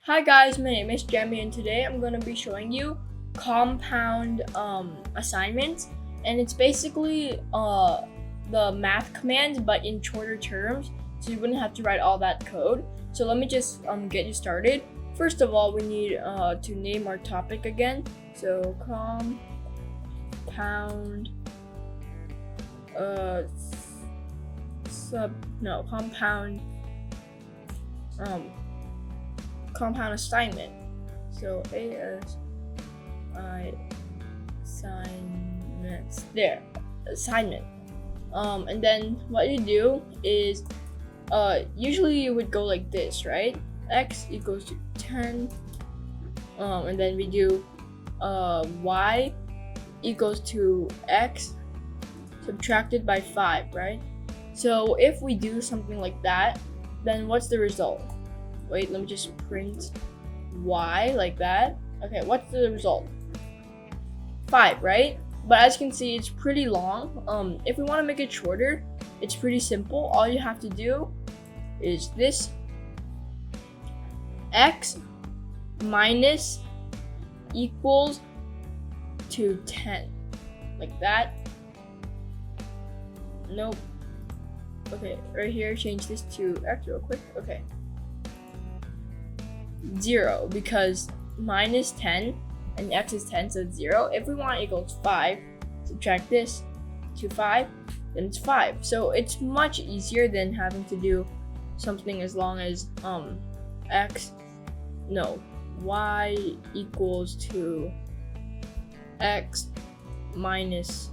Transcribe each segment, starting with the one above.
Hi guys, my name is Jamie and today I'm going to be showing you compound assignments, and it's basically the math commands but in shorter terms, so you wouldn't have to write all that code. So let me just get you started. First of all, we need to name our topic again. So compound compound assignment. So assignments. There, assignment. And then what you do is usually you would go like this, right? X equals to 10, and then we do y equals to x subtracted by 5, right? So if we do something like that, then what's the result? Wait, let me just print y like that. Okay, what's the result? 5, right? But as you can see, it's pretty long. If we want to make it shorter, it's pretty simple. All you have to do is this: x minus equals to 10, like that. Nope. Okay, right here, change this to x real quick. Okay. 0, because minus 10 and x is 10, so it's 0. If we want equals 5, subtract this to 5, then it's 5. So it's much easier than having to do something as long as y equals to x minus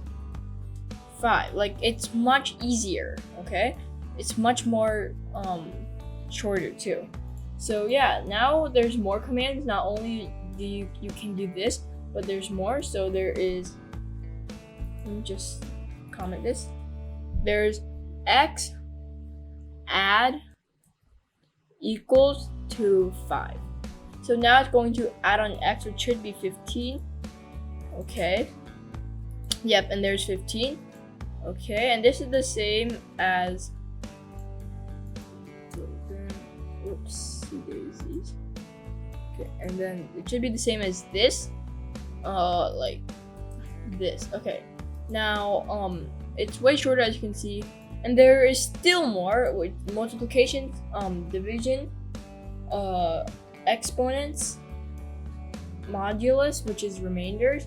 5. Like, it's much easier, okay? It's much more shorter too. So yeah, now there's more commands. Not only do you can do this, but there's more. So there is, let me just comment this. There's x add equals to 5. So now it's going to add on x, which should be 15. Okay. Yep, and there's 15. Okay, and this is the same as, daisies. Okay, and then it should be the same as this, like this. Okay, now it's way shorter, as you can see, and there is still more with multiplication, division, exponents, modulus, which is remainders,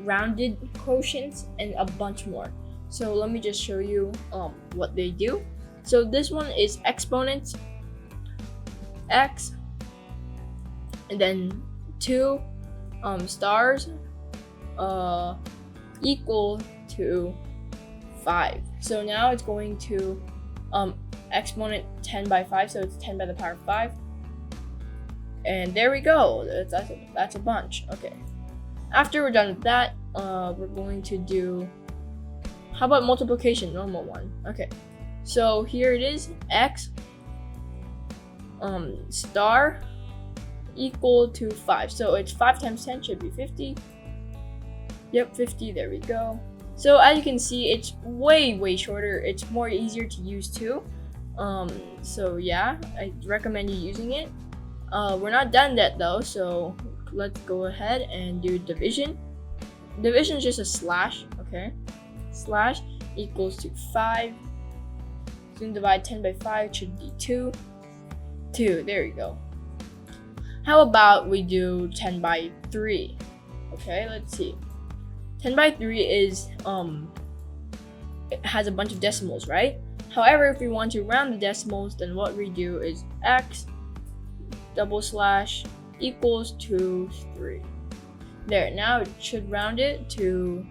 rounded quotients, and a bunch more. So let me just show you what they do. So this one is exponents, x, and then 2 stars equal to 5. So now it's going to exponent 10 by 5, so it's 10 by the power of 5. And there we go. That's a bunch. Okay. After we're done with that, we're going to do, how about multiplication, normal one? Okay. So here it is, x star equal to 5. So it's 5 times 10 should be 50. Yep, 50, there we go. So as you can see, it's way shorter. It's more easier to use too. So yeah, I recommend you using it. We're not done yet though, so let's go ahead and do division. Division is just a slash, okay? Slash equals to 5. So you divide 10 by 5, it should be 2. 2, there you go. How about we do 10 by 3? Okay, let's see. 10 by 3 is it has a bunch of decimals, right? However, if we want to round the decimals, then what we do is x double slash equals to 3. There, now it should round it to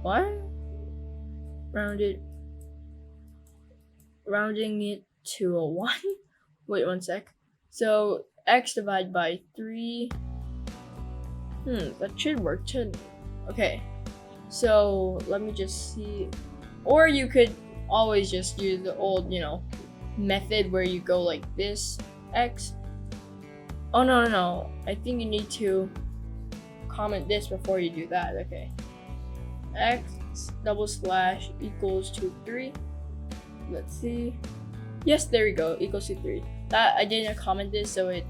what? Rounding it to a 1. Wait one sec. So x divided by 3. That should work, shouldn't it? Okay. So let me just see. Or you could always just use the old, method where you go like this. X. Oh no. I think you need to comment this before you do that. Okay. X double slash equals to 3. Let's see. Yes, there we go, equals to 3. That I didn't comment this, so it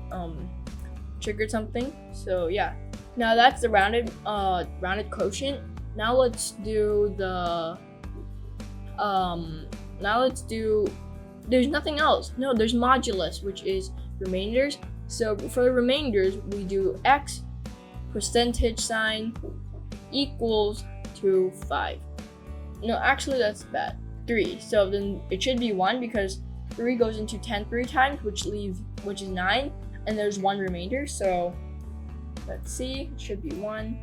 triggered something. So yeah. Now that's the rounded quotient. Now let's do the there's nothing else. No, there's modulus, which is remainders. So for the remainders, we do x percentage sign equals to 5. No, actually that's bad. 3. So then it should be 1 because 3 goes into 10 3 times, which is 9, and there's 1 remainder. So let's see, it should be 1.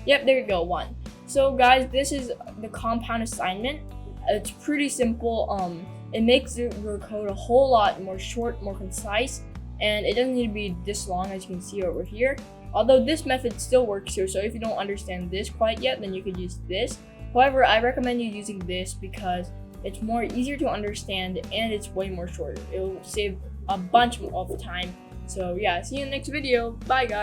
Yep, there you go, 1. So guys, this is the compound assignment. It's pretty simple. It makes your code a whole lot more short, more concise, and it doesn't need to be this long, as you can see over here. Although this method still works here, so if you don't understand this quite yet, then you could use this. However, I recommend you using this because it's more easier to understand and it's way more shorter. It will save a bunch of time. So yeah, see you in the next video. Bye guys.